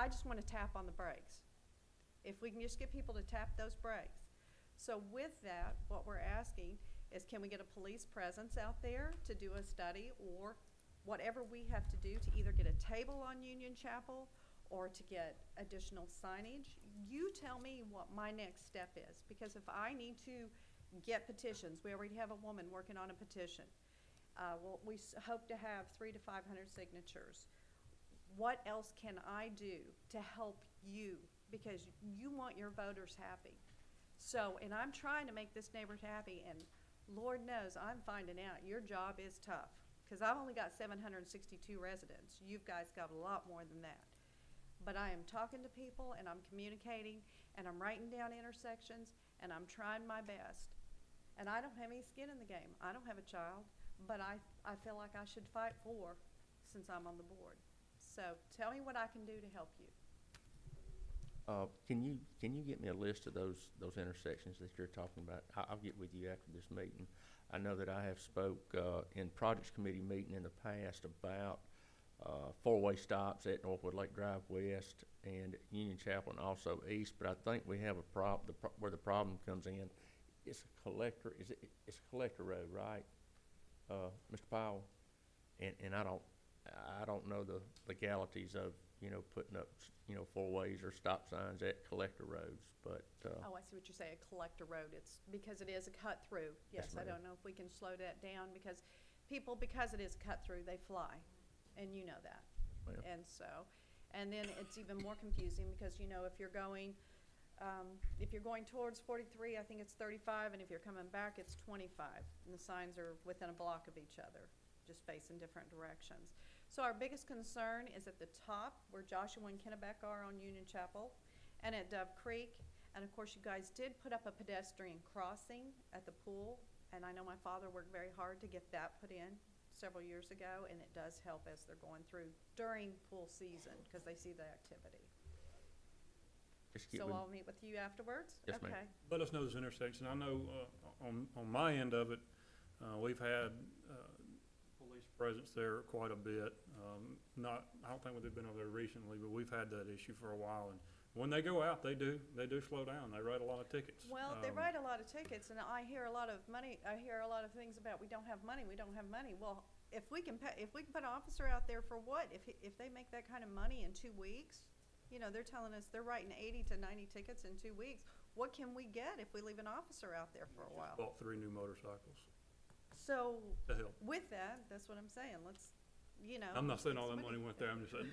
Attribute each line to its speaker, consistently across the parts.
Speaker 1: I just want to tap on the brakes. If we can just get people to tap those brakes. So with that, what we're asking is, can we get a police presence out there to do a study, or whatever we have to do to either get a table on Union Chapel or to get additional signage? You tell me what my next step is, because if I need to get petitions, we already have a woman working on a petition. We hope to have 300 to 500 signatures. What else can I do to help you? Because you want your voters happy. So, and I'm trying to make this neighborhood happy, and Lord knows I'm finding out your job is tough, because I've only got 762 residents. You guys got a lot more than that. But I am talking to people, and I'm communicating, and I'm writing down intersections, and I'm trying my best. And I don't have any skin in the game. I don't have a child, but I feel like I should fight for, since I'm on the board. So tell me what I can do to help you.
Speaker 2: Can you get me a list of those intersections that you're talking about? I'll get with you after this meeting. I know that I have spoke in projects committee meeting in the past about four-way stops at Northwood Lake Drive West and Union Chapel and also East. But I think we have a where the problem comes in. It's a collector. It's a collector road, right, Mr. Powell? And I don't know the legalities of, putting up, four ways or stop signs at collector roads, but.
Speaker 1: Oh, I see what you're saying, a collector road. It's because it is a cut through. Yes, I don't know if we can slow that down, because people, because it is a cut through, they fly, and you know that. And so, and then it's even more confusing because, if you're going towards 43, I think it's 35, and if you're coming back, it's 25, and the signs are within a block of each other, just facing different directions. So our biggest concern is at the top where Joshua and Kennebec are on Union Chapel, and at Dove Creek. And of course, you guys did put up a pedestrian crossing at the pool, and I know my father worked very hard to get that put in several years ago, and it does help as they're going through during pool season because they see the activity. So I'll meet with you afterwards?
Speaker 2: Yes,
Speaker 1: okay.
Speaker 2: ma'am.
Speaker 3: Let us know this intersection. I know on my end of it, we've had police presence there quite a bit. I don't think they've been over there recently, but we've had that issue for a while. And when they go out, they do slow down. They write a lot of tickets.
Speaker 1: Well, they write a lot of tickets, and I hear a lot of money. I hear a lot of things about we don't have money. We don't have money. Well, if we can put an officer out there for what? If they make that kind of money in 2 weeks, they're telling us they're writing 80 to 90 tickets in 2 weeks. What can we get if we leave an officer out there for a while?
Speaker 3: Bought 3 new motorcycles.
Speaker 1: So
Speaker 3: to help.
Speaker 1: With that's what I'm saying. Let's,
Speaker 3: I'm not saying all that money went there. I'm just saying.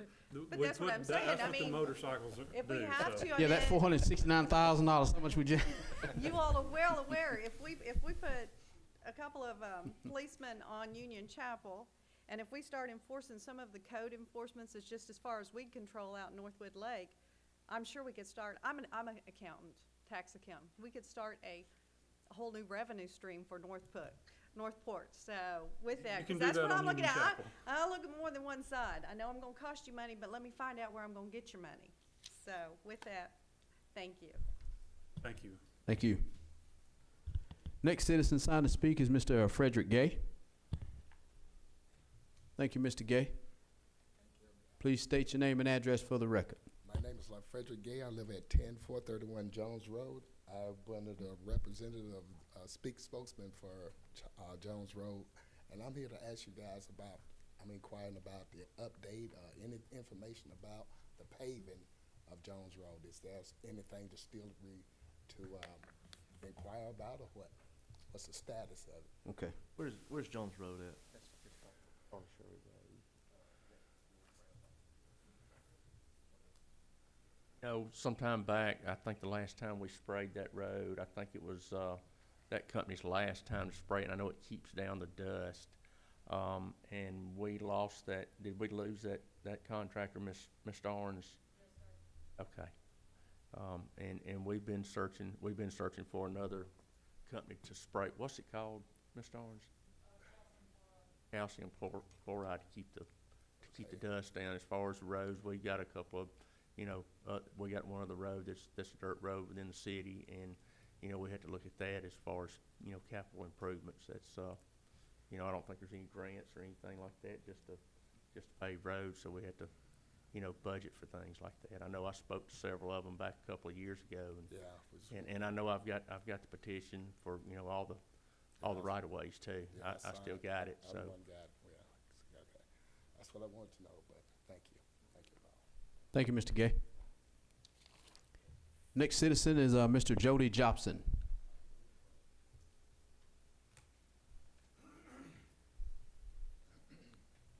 Speaker 1: But that's what I'm saying.
Speaker 3: That's what the motorcycles do.
Speaker 1: If we have to,
Speaker 4: yeah, that $469,000. How much we just?
Speaker 1: You all are well aware. If we put a couple of policemen on Union Chapel, and if we start enforcing some of the code enforcements, it's just as far as weed control out in Northwood Lake, I'm sure we could start. I'm an accountant, tax accountant. We could start a whole new revenue stream for Northport. So with that, because that's what I'm looking at. I look at more than one side. I know I'm going to cost you money, but let me find out where I'm going to get your money. So with that, thank you.
Speaker 3: Thank you.
Speaker 4: Thank you. Next citizen signed to speak is Mr. Frederick Gay. Thank you, Mr. Gay. Please state your name and address for the record.
Speaker 5: My name is Frederick Gay. I live at 10431 Jones Road. I'm one of the representative spokesman for Jones Road, and I'm here to ask you guys about, I'm inquiring about the update, any information about the paving of Jones Road. Is there anything to still inquire about, or what? What's the status of it?
Speaker 4: Okay.
Speaker 6: Where's Jones Road at?
Speaker 2: On Sherry Road. Sometime back, I think the last time we sprayed that road, I think it was that company's last time to spray it. And I know it keeps down the dust. And we lost that. Did we lose that contractor, Miss Arns? Yes, sir. Okay. And we've been searching for another company to spray. What's it called, Miss Arns? Calcium chloride to keep the dust down. As far as the roads, we got a couple of, we got one of the road that's a dirt road within the city, and we had to look at that as far as capital improvements. That's I don't think there's any grants or anything like that just to pave roads, so we had to budget for things like that. I know I spoke to several of them back a couple of years ago,
Speaker 5: Yeah.
Speaker 2: and I know I've got the petition for, all the
Speaker 5: Yeah,
Speaker 2: right-of-ways too.
Speaker 5: yeah,
Speaker 2: I still
Speaker 5: signed
Speaker 2: got it, so.
Speaker 5: Everyone got, yeah, okay. That's what I wanted to know, but thank you. Thank you, Bob.
Speaker 4: Thank you, Mr. Gay. Next citizen is Mr. Jody Jobson.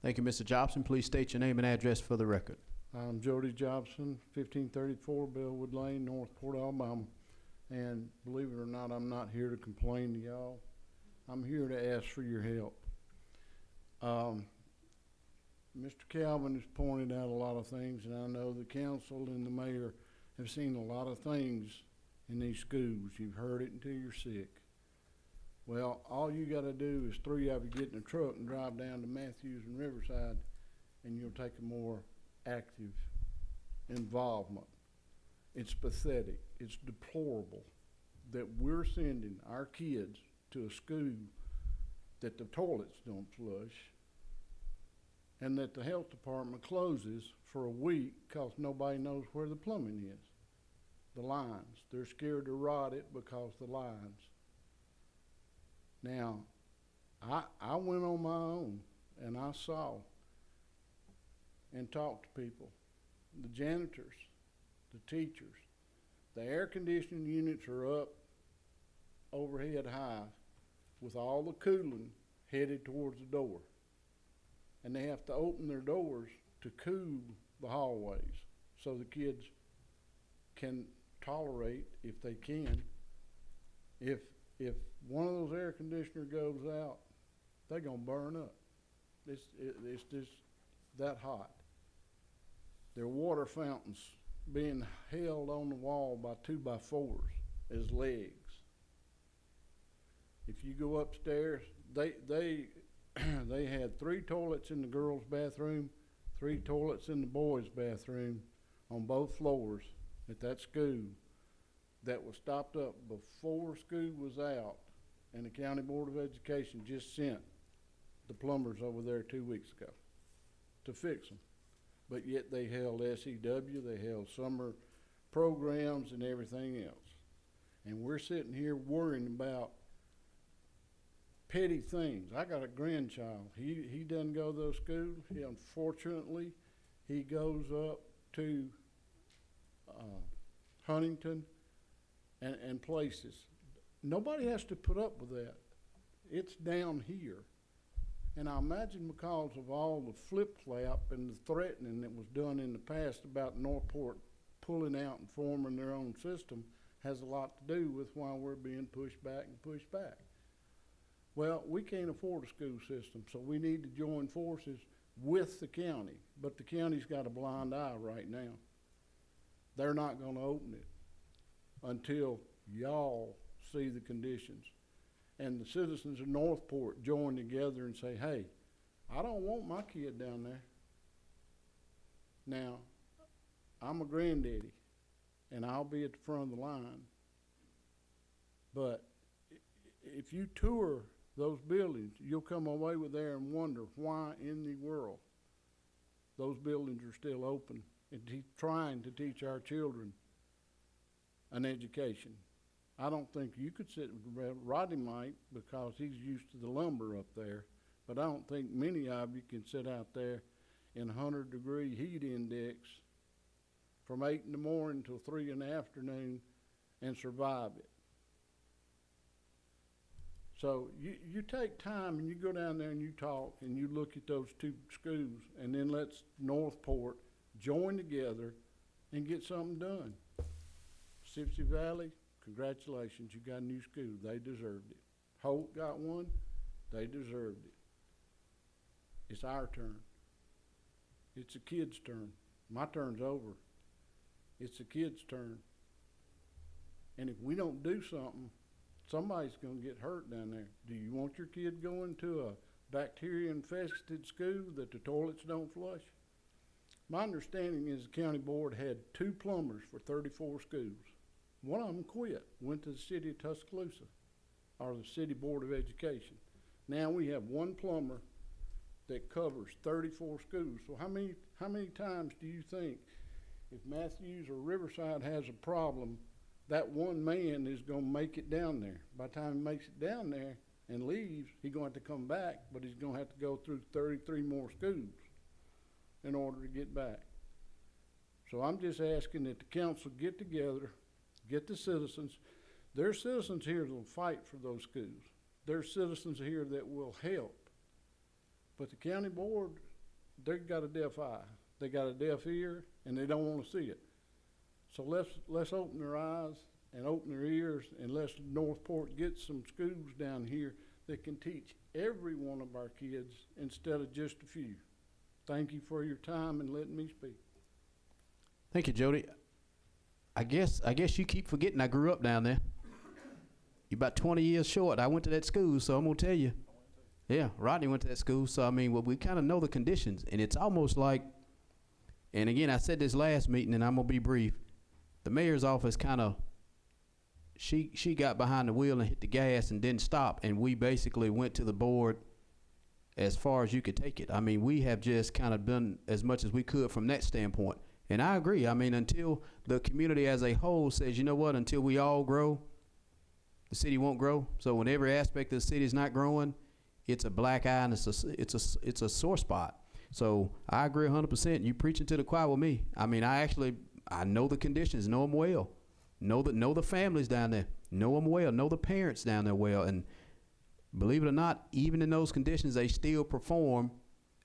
Speaker 4: Thank you, Mr. Jobson. Please state your name and address for the record.
Speaker 6: I'm Jody Jobson, 1534 Bellwood Lane, Northport, Alabama. And believe it or not, I'm not here to complain to y'all. I'm here to ask for your help. Mr. Calvin has pointed out a lot of things, and I know the council and the mayor have seen a lot of things in these schools. You've heard it until you're sick. Well, all you gotta do is 3 of you get in a truck and drive down to Matthews and Riverside, and you'll take a more active involvement. It's pathetic. It's deplorable that we're sending our kids to a school that the toilets don't flush and that the health department closes for a week because nobody knows where the plumbing is. The lines. They're scared to rot it because the lines. Now, I went on my own and I saw and talked to people, the janitors, the teachers. The air conditioning units are up overhead high with all the cooling headed towards the door. And they have to open their doors to cool the hallways so the kids can tolerate, if they can. If one of those air conditioners goes out, they're gonna burn up. It's just that hot. There are water fountains being held on the wall by 2x4s as legs. If you go upstairs, they had 3 toilets in the girls' bathroom, 3 toilets in the boys' bathroom on both floors at that school that was stopped up before school was out, and the County Board of Education just sent the plumbers over there 2 weeks ago to fix them. But yet they held SEW, they held summer programs and everything else. And we're sitting here worrying about petty things. I got a grandchild. He doesn't go to those schools. Unfortunately, he goes up to Huntington and places. Nobody has to put up with that. It's down here. And I imagine because of all the flip-flap and the threatening that was done in the past about Northport pulling out and forming their own system has a lot to do with why we're being pushed back and pushed back. Well, we can't afford a school system, so we need to join forces with the county. But the county's got a blind eye right now. They're not going to open it until y'all see the conditions. And the citizens of Northport join together and say, hey, I don't want my kid down there. Now, I'm a granddaddy, and I'll be at the front of the line. But if you tour those buildings, you'll come away with there and wonder why in the world those buildings are still open and trying to teach our children an education. I don't think you could sit with Rodney might because he's used to the lumber up there, but I don't think many of you can sit out there in 100-degree heat index from 8 in the morning till 3 in the afternoon and survive it. So you take time and you go down there and you talk and you look at those 2 schools, and then let's Northport join together and get something done. Sipsey Valley, congratulations, you got a new school. They deserved it. Holt got one. They deserved it. It's our turn. It's the kids' turn. My turn's over. It's the kids' turn. And if we don't do something, somebody's going to get hurt down there. Do you want your kid going to a bacteria-infested school that the toilets don't flush? My understanding is the county board had 2 plumbers for 34 schools. One of them quit, went to the city of Tuscaloosa, or the city board of education. Now we have 1 plumber that covers 34 schools. So how many times do you think if Matthews or Riverside has a problem, that one man is gonna make it down there? By the time he makes it down there and leaves, he's gonna have to come back, but he's gonna have to go through 33 more schools in order to get back. So I'm just asking that the council get together, get the citizens. There's citizens here that'll fight for those schools. There's citizens here that will help. But the county board, they've got a deaf eye. They got a deaf ear, and they don't wanna see it. So let's open their eyes and open their ears, and let's Northport get some schools down here that can teach every one of our kids instead of just a few. Thank you for your time and letting me speak.
Speaker 4: Thank you, Jody. I guess you keep forgetting I grew up down there. You're about 20 years short. I went to that school, so I'm gonna tell you. Yeah, Rodney went to that school, so I mean, well, we kind of know the conditions, and it's almost like, and again, I said this last meeting, and I'm gonna be brief. The mayor's office kind of, she got behind the wheel and hit the gas and didn't stop, and we basically went to the board as far as you could take it. I mean, we have just kind of done as much as we could from that standpoint. And I agree. I mean, until the community as a whole says, you know what, until we all grow, the city won't grow. So when every aspect of the city is not growing, it's a black eye and it's a sore spot. So I agree 100%. You preaching to the choir with me. I mean, I know the conditions, know them well, know the families down there, know them well, know the parents down there well, and believe it or not, even in those conditions, they still perform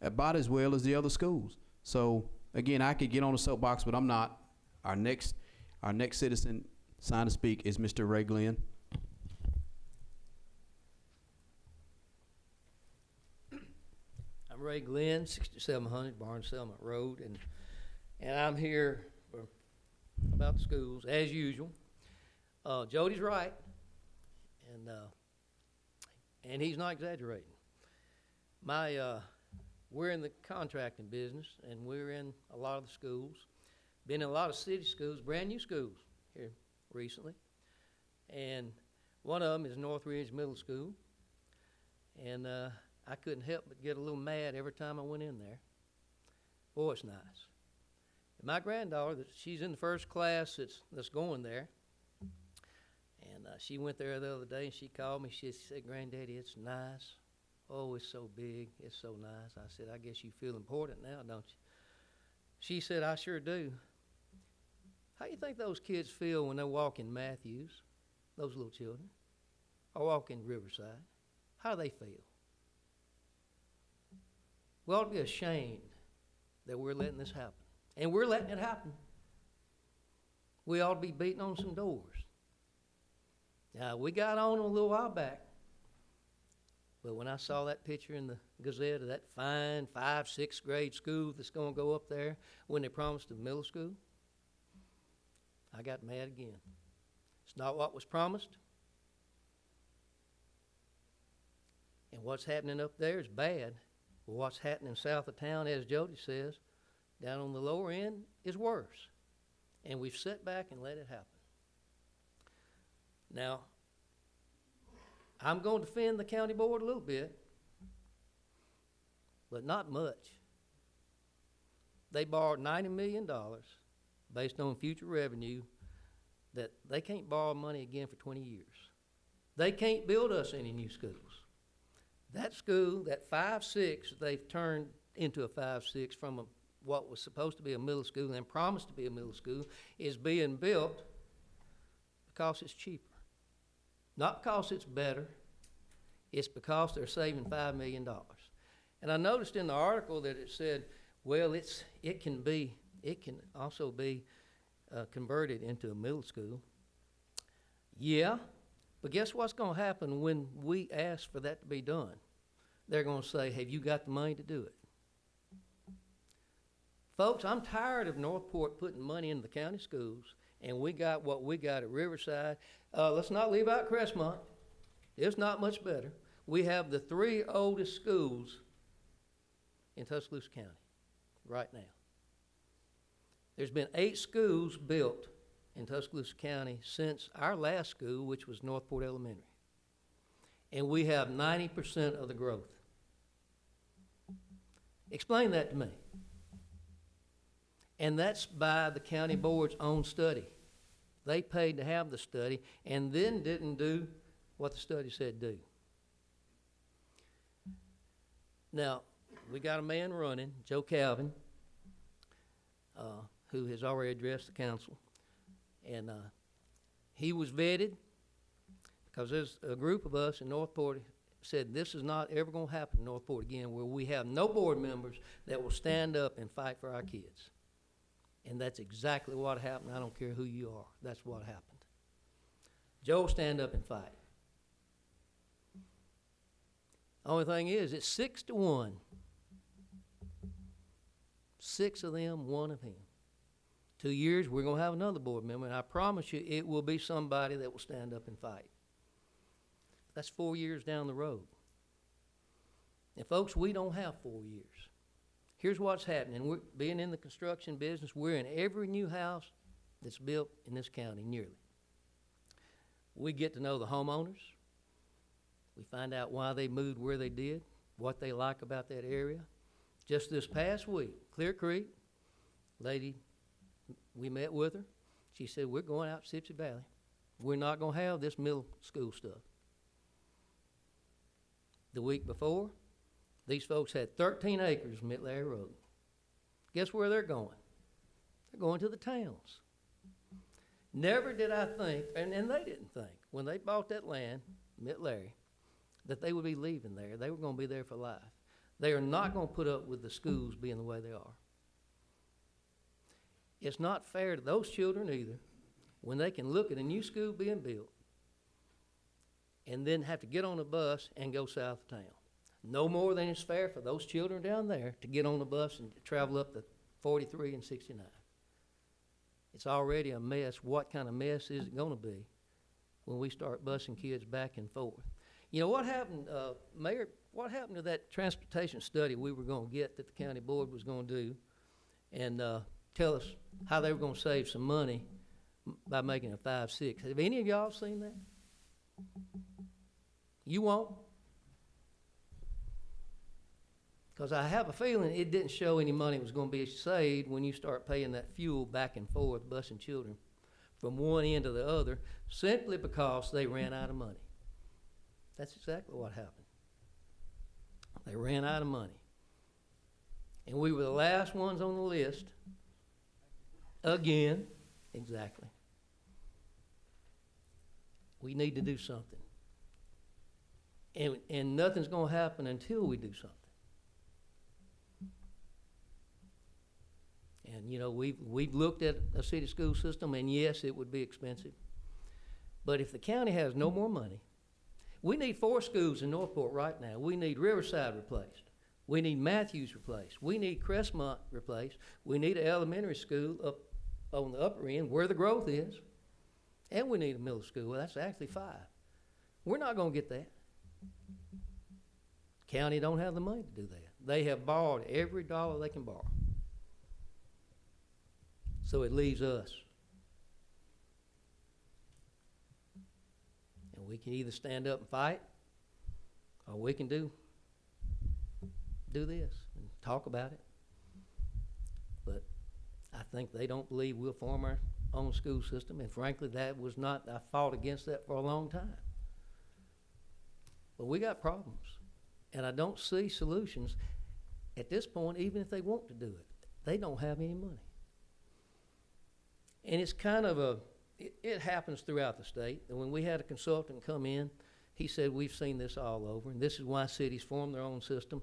Speaker 4: about as well as the other schools. So again, I could get on a soapbox, but I'm not. Our next citizen signed to speak is Mr. Ray Glenn.
Speaker 7: I'm Ray Glenn, 6700 Barnes Settlement Road, and I'm here for about the schools as usual. Jody's right, and he's not exaggerating. We're in the contracting business, and we're in a lot of the schools. Been in a lot of city schools, brand new schools here recently, and one of them is Northridge Middle School, and I couldn't help but get a little mad every time I went in there. Boy, it's nice. And my granddaughter, she's in the first class that's going there, and she went there the other day, and she called me. She said, "Granddaddy, it's nice. Oh, it's so big. It's so nice." I said, "I guess you feel important now, don't you?" She said, "I sure do." How do you think those kids feel when they walk in Matthews, those little children, or walk in Riverside? How do they feel? We ought to be ashamed that we're letting this happen. And we're letting it happen. We ought to be beating on some doors. Now, we got on a little while back, but when I saw that picture in the Gazette of that fine 5th, 6th grade school that's going to go up there when they promised a middle school, I got mad again. It's not what was promised. And what's happening up there is bad. But what's happening south of town, as Jody says, down on the lower end, is worse. And we've sat back and let it happen. Now, I'm going to defend the county board a little bit, but not much. They borrowed $90 million based on future revenue that they can't borrow money again for 20 years. They can't build us any new schools. That school, that 5-6, they've turned into a 5-6 from what was supposed to be a middle school and promised to be a middle school, is being built because it's cheaper. Not because it's better, it's because they're saving $5 million. And I noticed in the article that it said, well, it can also be converted into a middle school. Yeah, but guess what's going to happen when we ask for that to be done? They're going to say, have you got the money to do it? Folks, I'm tired of Northport putting money into the county schools, and we got what we got at Riverside. Let's not leave out Crestmont. It's not much better. We have the 3 oldest schools in Tuscaloosa County right now. There's been 8 schools built in Tuscaloosa County since our last school, which was Northport Elementary. And we have 90% of the growth. Explain that to me. And that's by the county board's own study. They paid to have the study and then didn't do what the study said do. Now, we got a man running, Joe Calvin, who has already addressed the council. And he was vetted because there's a group of us in Northport said this is not ever going to happen in Northport again, where we have no board members that will stand up and fight for our kids. And that's exactly what happened. I don't care who you are. That's what happened. Joe, stand up and fight. Only thing is, it's 6-1. 6 of them, 1 of him. 2 years, we're going to have another board member, and I promise you it will be somebody that will stand up and fight. That's 4 years down the road. And folks, we don't have 4 years. Here's what's happening. We're being in the construction business, we're in every new house that's built in this county, nearly. We get to know the homeowners. We find out why they moved where they did, what they like about that area. Just this past week, Clear Creek, lady, we met with her. She said, we're going out to Sipsey Valley. We're not going to have this middle school stuff. The week before, these folks had 13 acres in Mid-Larry Road. Guess where they're going? They're going to the towns. Never did I think, and they didn't think, when they bought that land, Mid-Larry, that they would be leaving there. They were going to be there for life. They are not going to put up with the schools being the way they are. It's not fair to those children either when they can look at a new school being built and then have to get on a bus and go south of town. No more than it's fair for those children down there to get on the bus and travel up to 43 and 69. It's already a mess. What kind of mess is it going to be when we start busing kids back and forth? You know, what happened, Mayor, what happened to that transportation study we were going to get that the county board was going to do and tell us how they were going to save some money by making a 5-6? Have any of y'all seen that? You won't? Because I have a feeling it didn't show any money was going to be saved when you start paying that fuel back and forth, busing children from one end to the other, simply because they ran out of money. That's exactly what happened. They ran out of money. And we were the last ones on the list. Again, exactly. We need to do something. And nothing's going to happen until we do something. And, you know, we've looked at a city school system, and yes, it would be expensive. But if the county has no more money, we need 4 schools in Northport right now. We need Riverside replaced. We need Matthews replaced. We need Crestmont replaced. We need an elementary school up on the upper end where the growth is. And we need a middle school. Well, that's actually 5. We're not going to get that. County don't have the money to do that. They have borrowed every dollar they can borrow. So it leaves us. And we can either stand up and fight, or we can do this and talk about it. But I think they don't believe we'll form our own school system, and frankly, that was not, I fought against that for a long time. But we got problems, and I don't see solutions at this point, even if they want to do it. They don't have any money. And it's kind of it happens throughout the state. And when we had a consultant come in, he said, we've seen this all over, and this is why cities form their own system.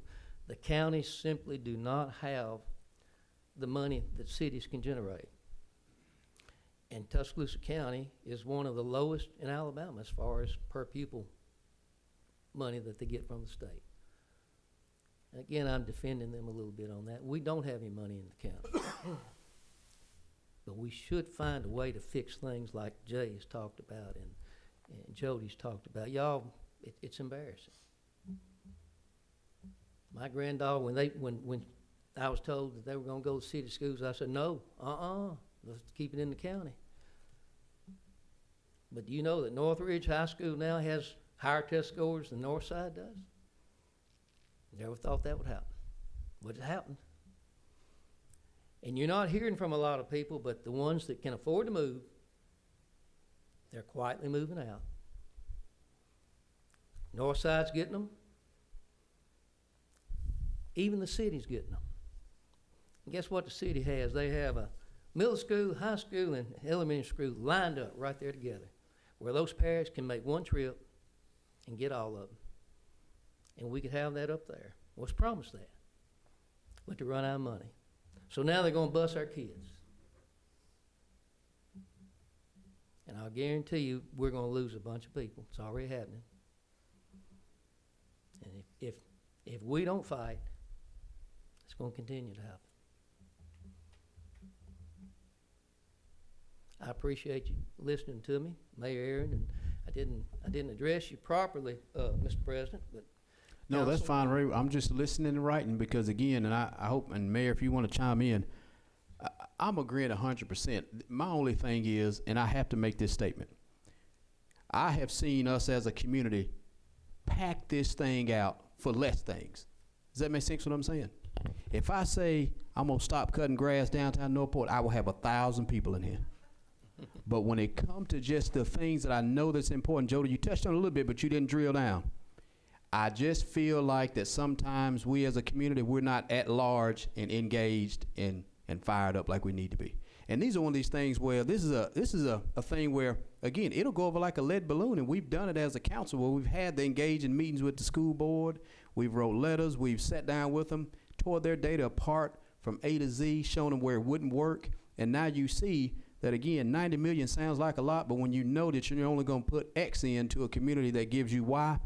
Speaker 7: The counties simply do not have the money that cities can generate. And Tuscaloosa County is one of the lowest in Alabama as far as per pupil money that they get from the state. And again, I'm defending them a little bit on that. We don't have any money in the county. But we should find a way to fix things like Jay has talked about and Jody's talked about. Y'all, it's embarrassing. My granddaughter, when I was told that they were going to go to city schools, I said, no, let's keep it in the county. But do you know that Northridge High School now has higher test scores than Northside does? Never thought that would happen. but it happened. And you're not hearing from a lot of people, but the ones that can afford to move, they're quietly moving out. North Side's getting them. Even the city's getting them. And guess what the city has? They have a middle school, high school, and elementary school lined up right there together, where those parents can make one trip and get all of them. And we could have that up there. Was promised that, but to run out of money. So now they're going to bus our kids. And I'll guarantee you we're going to lose a bunch of people. It's already happening. And if we don't fight, it's going to continue to happen. I appreciate you listening to me, Mayor Aaron, and I didn't address you properly, Mr. President, but
Speaker 4: No, that's
Speaker 7: Counsel?
Speaker 4: fine, Ray. I'm just listening and writing because, again, and I hope, and Mayor, if you want to chime in, I'm agreeing 100%. My only thing is, and I have to make this statement, I have seen us as a community pack this thing out for less things. Does that make sense what I'm saying? If I say I'm going to stop cutting grass downtown Northport, I will have 1,000 people in here. But when it comes to just the things that I know that's important, Jody, you touched on a little bit, but you didn't drill down. I just feel like that sometimes we as a community, we're not at large and engaged and fired up like we need to be. And these are one of these things where this is a thing where, again, it'll go over like a lead balloon, and we've done it as a council where we've had to engage in meetings with the school board, we've wrote letters, we've sat down with them, tore their data apart from A to Z, shown them where it wouldn't work, and now you see that, again, 90 million sounds like a lot, but when you know that you're only going to put X into a community that gives you Y,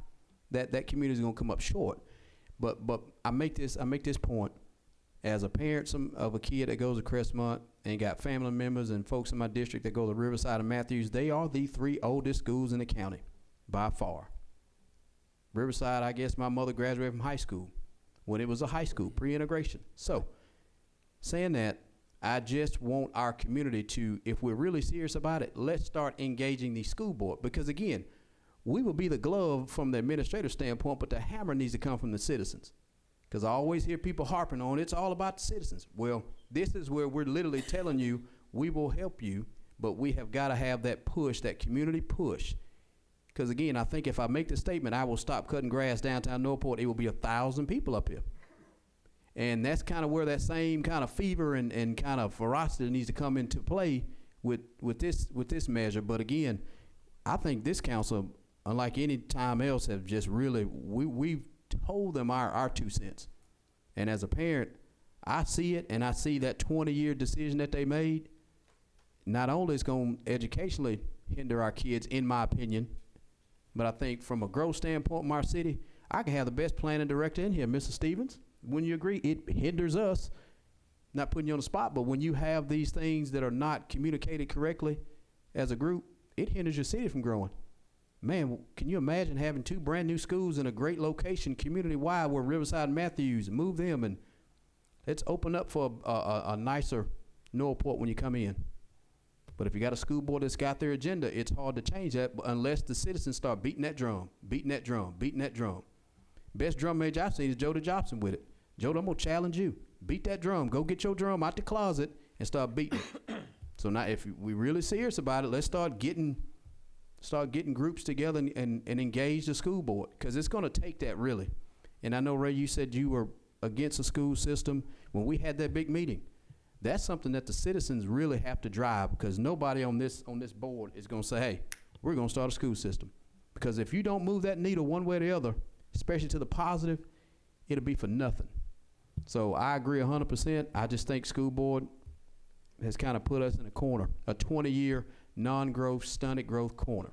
Speaker 4: that community is going to come up short. But I make this point as a parent of a kid that goes to Crestmont and got family members and folks in my district that go to Riverside and Matthews. They are the 3 oldest schools in the county by far. Riverside, I guess my mother graduated from high school when it was a high school, pre-integration. So saying that, I just want our community to, if we're really serious about it, let's start engaging the school board. Because, again, we will be the glove from the administrative standpoint, but the hammer needs to come from the citizens. Because I always hear people harping on it's all about the citizens. Well, this is where we're literally telling you we will help you, but we have got to have that push, that community push. Because, again, I think if I make the statement, I will stop cutting grass downtown Northport, it will be 1,000 people up here. And that's kind of where that same kind of fever and kind of ferocity needs to come into play with this measure. But, again, I think this council, unlike any time else, have just really, we've told them our 2 cents. And as a parent, I see it, and I see that 20-year decision that they made. Not only is going to educationally hinder our kids, in my opinion, but I think from a growth standpoint in our city, I can have the best planning director in here, Mr. Stevens. When you agree, it hinders us, not putting you on the spot, but when you have these things that are not communicated correctly as a group, it hinders your city from growing. Man, can you imagine having 2 brand new schools in a great location, community-wide, where Riverside and Matthews, move them, and let's open up for a nicer Northport when you come in. But if you got a school board that's got their agenda, it's hard to change that unless the citizens start beating that drum, beating that drum, beating that drum. Best drum major I've seen is Jody Jobson with it. Jody, I'm going to challenge you. Beat that drum. Go get your drum out the closet and start beating it. So now if we really serious about it, let's start getting groups together and engage the school board, because it's going to take that, really. And I know, Ray, you said you were against the school system when we had that big meeting. That's something that the citizens really have to drive, because nobody on this board is going to say, hey, we're going to start a school system. Because if you don't move that needle one way or the other, especially to the positive, it'll be for nothing. So I agree 100%. I just think school board has kind of put us in a corner, a 20-year non-growth, stunted growth corner.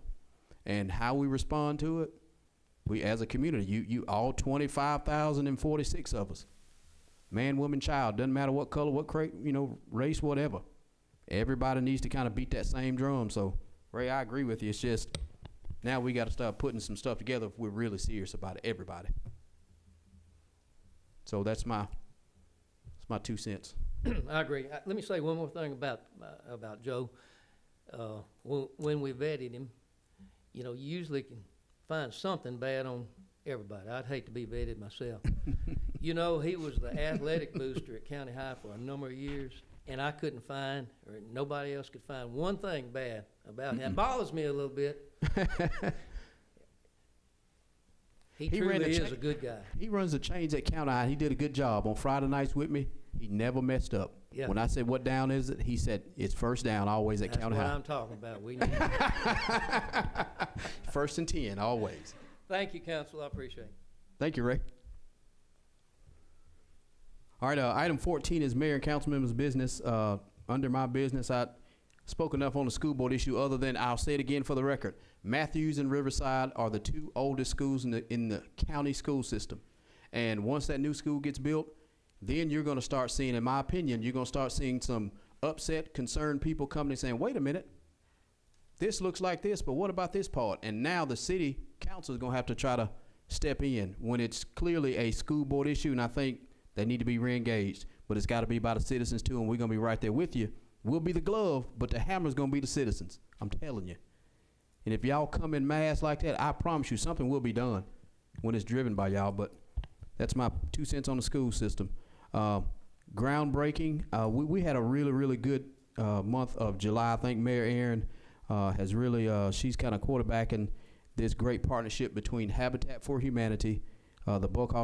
Speaker 4: And how we respond to it, we as a community, you all 25,046 of us, man, woman, child, doesn't matter what color, what race, whatever. Everybody needs to kind of beat that same drum. So, Ray, I agree with you. It's just now we got to start putting some stuff together if we're really serious about it, everybody. So that's my 2 cents.
Speaker 7: I agree. Let me say one more thing about Joe. When we vetted him, you usually can find something bad on everybody. I'd hate to be vetted myself. You know, he was the athletic booster at County High for a number of years, and I couldn't find, or nobody else could find, one thing bad about him. It bothers me a little bit. He
Speaker 4: ran
Speaker 7: truly
Speaker 4: a
Speaker 7: is a good guy.
Speaker 4: He runs the chains at County High. He did a good job on Friday nights with me. He never messed up.
Speaker 7: Yeah.
Speaker 4: When I said, what down is it? He said, it's first down always at
Speaker 7: That's
Speaker 4: County
Speaker 7: what
Speaker 4: High.
Speaker 7: I'm talking about. We need.
Speaker 4: First and 10, always.
Speaker 7: Thank you, council. I appreciate it.
Speaker 4: Thank you, Ray. All right, item 14 is mayor and council members' business. Under my business, I spoke enough on the school board issue other than, I'll say it again for the record, Matthews and Riverside are the two oldest schools in the county school system. And once that new school gets built, then you're going to start seeing, in my opinion, you're going to start seeing some upset, concerned people coming and saying, wait a minute, this looks like this, but what about this part? And now the city council is going to have to try to step in when it's clearly a school board issue, and I think they need to be re-engaged. But it's got to be by the citizens too, and we're going to be right there with you. We'll be the glove, but the hammer's going to be the citizens. I'm telling you. And if y'all come in mass like that, I promise you something will be done when it's driven by y'all. But that's my 2 cents on the school system. Groundbreaking. We had a really, really good month of July. I think Mayor Aaron has really, she's kind of quarterbacking this great partnership between Habitat for Humanity, the Buck